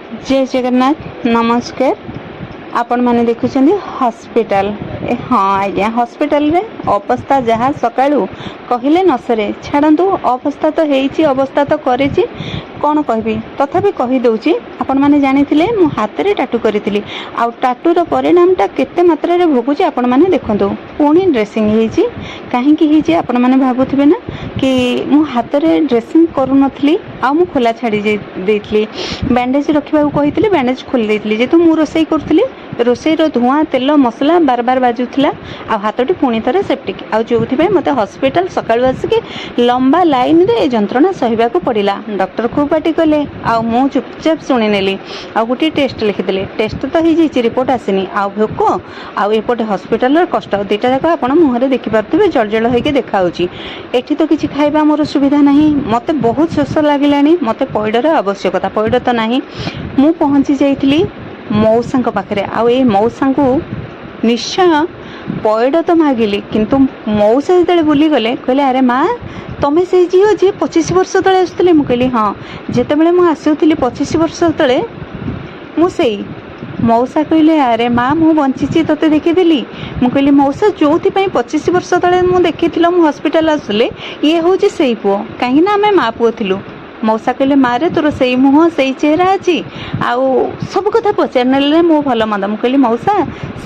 जय जगन्नाथ नमस्कार। आपण माने देखुछन्ती हॉस्पिटल। हाँ आज्ञा हॉस्पिटल रे अवस्था जहाँ सकाळू कहले न सरे छाड़ू अवस्था तो हेची अवस्था तो करेची कौन कहबी तथापि कही दउची। आपण माने जानिथिले मु हाथ रे टाटू करिथिली आ टाटू रो परिणामटा केते मात्रा रे भोगुची आपण माने देखंतु। पुणी ड्रेसिंग हेची काहेकि हेची आपण माने भाबुथिबे ना कि मु हाथ रे ड्रेसिंग करू नथली आ मु खोला छाड़ी देइथली बैंडेज रखिबा कहिथिले बैंडेज खोल देइथली जेतु मु रोसई करथली रोसई रो धुआं तेल मसला बार बार बाजुथला आ हाथटी पुणी थरे सेप्टिक आ जोउथिबे मते हॉस्पिटल सकाळ आसिके लंबा लाइन रे ए जंत्रणा सहिबा को पड़िला। डॉक्टर खूब पाटी कले आ मु चुपचाप सुनी नेली आ गोटे टेस्ट लिखिदेले। टेस्ट तो हो जाइए रिपोर्ट आसीनी आ भोक आ एपटे हॉस्पिटल कष्ट दुईटा जाक आप मुहर देखी पारे जलजल होकर देखाऊँगी। एठी तो किसी खाइबा मोर सुविधा नहीं मते बहुत शोष लगिलानी मते पैडर आवश्यकता पैड तो नहीं मु पहुँची जाइली मौसा पाखे आ मौसा को निश्चय पैड तो मागिली किंतु मौसा जो बुली गले कहले अरे माँ तमें से झील जी 25 वर्ष तले आसुले मुझे हाँ जितेबाला मुझे आसूली 25 वर्ष तले मुझे मौसा कहले अरे माँ मु बंची तोते देखीदेली मु कहली मौसा जो 25 वर्ष तले मुझे देखी मु हॉस्पिटल आसुले ये हूँ से पुओ कहीं आम माँ पुओ थिलु। मौसा कहले मारे तोर से मुह से चेहरा अच्छी आउ सब कथा पचार ने मो भल मंद मु कहली मौसा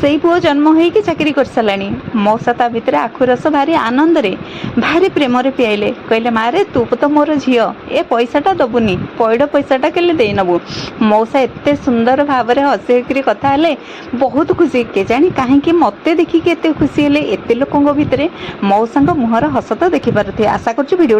से पुओ जन्म होगी चाकरी कर साराणी। मौसा ता भितर आखु रस भारी आनंद रे भारी प्रेम रे पियाइले कहले मारे तू तो मोर झील ए पैसाटा दबुनी पैड पैसाटा केले दे नबू। मौसा एते सुंदर भाव में हसी कथा हेले बहुत खुशी के जानी कहीं मते देखिक एते खुशी हेले एते लोकों भितर मौसा मुहर हस तो देखी पारे। आशा कर वीडियो